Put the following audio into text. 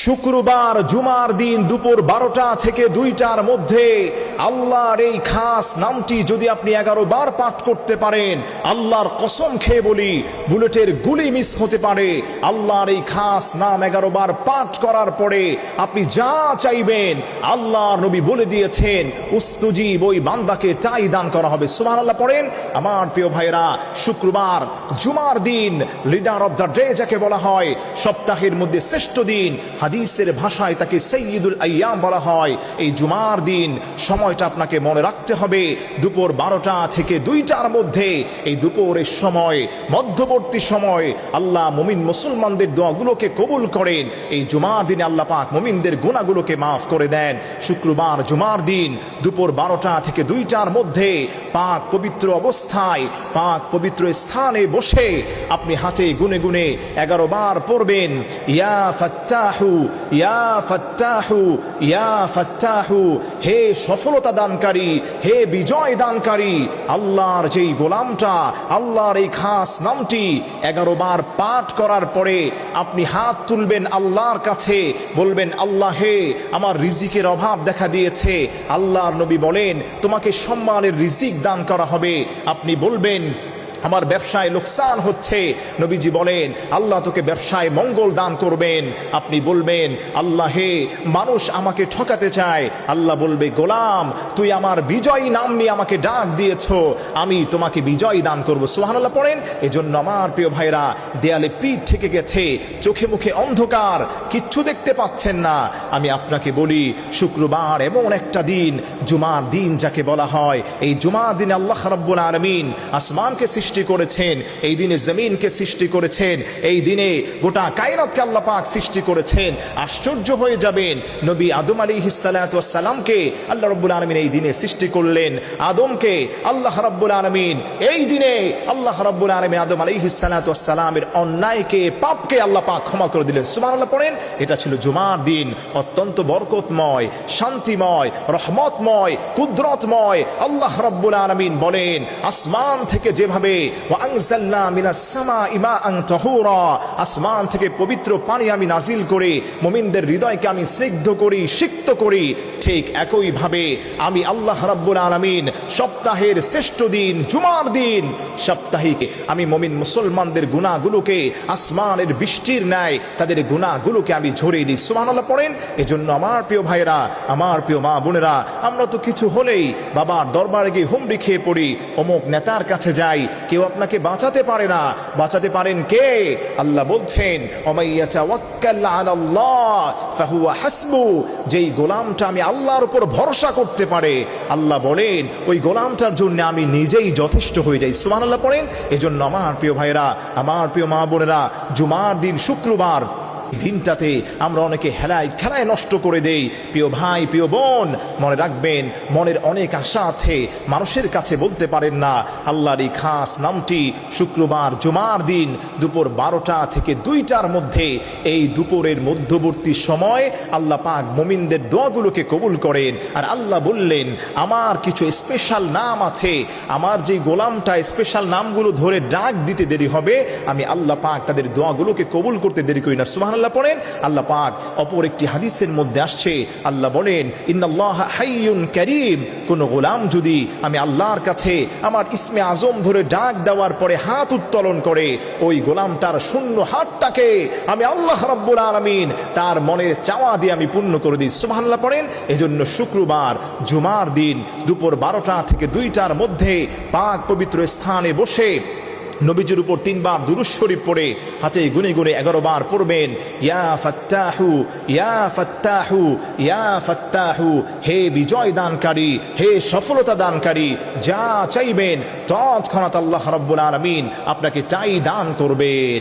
শুক্রবার জুমার দিন দুপুর 12টা থেকে 2টার মধ্যে আল্লাহর এই খাস নামটি যদি আপনি 11 বার পাঠ করতে পারেন, আল্লাহর কসম খেয়ে বলি বুলেটের গুলি মিস হতে পারে। আল্লাহর এই খাস নাম 11 বার পাঠ করার পরে আপনি যা চাইবেন আল্লাহর নবী বলে দিয়েছেন উস্তুজিব, ওই বান্দাকে তাই দান করা হবে। সুবহানাল্লাহ পড়েন। আমার প্রিয় ভাইরা, শুক্রবার জুমার দিন লিডার অফ দ্য ডে যাকে বলা হয়, সপ্তাহের মধ্যে শ্রেষ্ঠ দিন, হাদিসের ভাষায় তাকে সাইয়্যিদুল আইয়াম বলা হয়। এই জুমার দিন সময়টা আপনাকে মনে রাখতে হবে, দুপুর 12টা থেকে 2টার মধ্যে। এই দুপুরের সময়, মধ্যবর্তী সময় আল্লাহ মুমিন মুসলমানদের দোয়াগুলোকে কবুল করেন। এই জুমার দিনে আল্লাহ পাক মুমিনদের গুনাহগুলোকে মাফ করে দেন। শুক্রবার জুমার দিন দুপুর 12টা থেকে 2টার মধ্যে পাক পবিত্র অবস্থায়, পাক পবিত্র স্থানে বসে আপনি হাতে গুনে গুনে 11 বার পড়বেন, ইয়া ফাত্তাহু, ইয়া ফাত্তাহু, ইয়া ফাত্তাহু, হে সফলতা দানকারী, হে বিজয় দানকারী। আল্লাহর যেই গোলামটা, আল্লাহর এই খাস নামটি 11 বার পাঠ করার পরে আপনি হাত তুলবেন আল্লাহর কাছে, বলবেন আল্লাহ হে, আমার রিজিকের অভাব দেখা দিয়েছে। আল্লাহর নবী বলেন তোমাকে সম্মানের রিজিক দান করা হবে। আপনি বলবেন আমার ব্যবসায় লোকসান হচ্ছে, নবীজি বলেন আল্লাহ তোকে ব্যবসায় মঙ্গল দান করবেন। আপনি বলবেন আল্লাহ হে, মানুষ আমাকে ঠকাতে চায়। আল্লাহ বলবে গোলাম তুই আমার বিজয়ী নাম নিয়ে আমাকে ডাক দিয়েছো, আমি তোমাকে বিজয় দান করব। সুবহানাল্লাহ পড়েন। এজন্য আমার প্রিয় ভাইরা, দেয়ালে পিঠ থেকে গেছে, চোখে মুখে অন্ধকার, কিচ্ছু দেখতে পাচ্ছেন না, আমি আপনাকে বলি শুক্রবার এমন একটা দিন, জুমার দিন যাকে বলা হয়, এই জুমার দিনে আল্লাহ রাব্বুল আলামিন আসমানকে সৃষ্টি করেছেন, এই দিনে জমিনকে সৃষ্টি করেছেন, এই দিনে গোটা কায়নাতকে আল্লাহ পাক সৃষ্টি করেছেন। আশ্চর্য হয়ে যাবেন, নবী আদম আলাইহিস সালাতু ওয়াস সালামকে আল্লাহ রাব্বুল আলামিন এই দিনে সৃষ্টি করলেন। আদমকে আল্লাহ রাব্বুল আলামিন এই দিনে, আল্লাহ রাব্বুল আলামিন আদম আলাইহিস সালাতু ওয়াস সালামের অন্যায়কে, পাপকে আল্লাহ পাক ক্ষমা করে দিলেন। সুবহানাল্লাহ পড়েন। এটা ছিল জুমার দিন, অত্যন্ত বরকতময়, শান্তিময়, রহমতময়, কুদরতময়। আল্লাহ রাব্বুল আলামিন বলেন আসমান থেকে যেভাবে ওয়াংজালনা মিনাস সামাই মাআন তাহুরা, আসমান থেকে পবিত্র পানি আমি নাজিল করে মুমিনদের হৃদয়কে আমি স্নিগ্ধ করি, সিক্ত করি, ঠিক একই ভাবে আমি আল্লাহ রাব্বুল আলামিন সপ্তাহের শ্রেষ্ঠ দিন জুমার দিন, সাপ্তাহিক আমি মুমিন মুসলমানদের গুনাহগুলোকে আসমানের বৃষ্টির ন্যায় তাদের গুনাহগুলোকে আমি ঝরিয়ে দিই। সুবহানাল্লাহ পড়েন। এজন্য আমার প্রিয় ভাইরা, আমার প্রিয় মা বোনেরা, আমরা তো কিছু হলেই বাবার দরবারে গিয়ে হুমড়ি খেয়ে পড়ি, অমুক নেতার কাছে যাই, কেউ আপনাকে বাঁচাতে পারে না। বাঁচাতে পারেন কে? আল্লাহ বলছেন ওয়ামাইয়াতাওয়াক্কাল আলাল্লাহ ফাহুয়া হাসবু, যেই গোলামটা আমি আল্লাহর উপর ভরসা করতে পারে, আল্লাহ বলেন ওই গোলামটার জন্য আমি নিজেই যথেষ্ট হয়ে যাই। সুবহানাল্লাহ পড়েন। এজন্য আমার প্রিয় ভাইরা, আমার প্রিয় মা বোনেরা, জুমার দিন শুক্রবার দিনটাতে আমরা অনেকে খেলায় নষ্ট করে দেই। প্রিয় ভাই, প্রিয় বোন, মনে রাখবেন মনের অনেক আশা আছে, মানুষের কাছে বলতে পারেন না। আল্লাহর এই খাস নামটি শুক্রবার জুমার দিন দুপুর 12টা থেকে 2টার মধ্যে, এই দুপুরের মধ্যবর্তী সময় আল্লাহ পাক মুমিনদের দোয়াগুলোকে কবুল করেন। আর আল্লাহ বললেন আমার কিছু স্পেশাল নাম আছে, আমার যে গোলামটা স্পেশাল নামগুলো ধরে ডাক দিতে দেরি হবে, আমি আল্লাহ পাক তাদের দোয়াগুলোকে কবুল করতে দেরি করি না। সুবহানাল্লাহ পড়েন। আল্লাহ পাক অপর একটি হাদিসের মধ্যে আসছে, আল্লাহ বলেন ইন্নাল্লাহা হাইয়ুন কারীম, কোন গোলাম যদি আমি আল্লাহর কাছে আমার ইসমে আজম ধরে ডাক দেওয়ার পরে হাত উত্তোলন করে, ওই গোলামটার শূন্য হাতটাকে আমি আল্লাহ রাব্বুল আলামিন তার মনের চাওয়া দিয়ে আমি পূর্ণ করে দিই। সুবহানাল্লাহ পড়েন। এজন্য শুক্রবার জুমার দিন দুপুর 12টা থেকে 2টার মধ্যে পাক পবিত্র স্থানে বসে নবীজির উপর 3 বার দুরূদ শরীফ পড়ে হাতে গুনে গুনে 11 বার পড়বেন, ইয়া ফাত্তাহু, ইয়া ফাত্তাহু, ইয়া ফাত্তাহু, হে বিজয় দানকারী, হে সফলতা দানকারী। যা চাইবেন তৎক্ষণাৎ আল্লাহ রাব্বুল আলামিন আপনাকে তাই দান করবেন।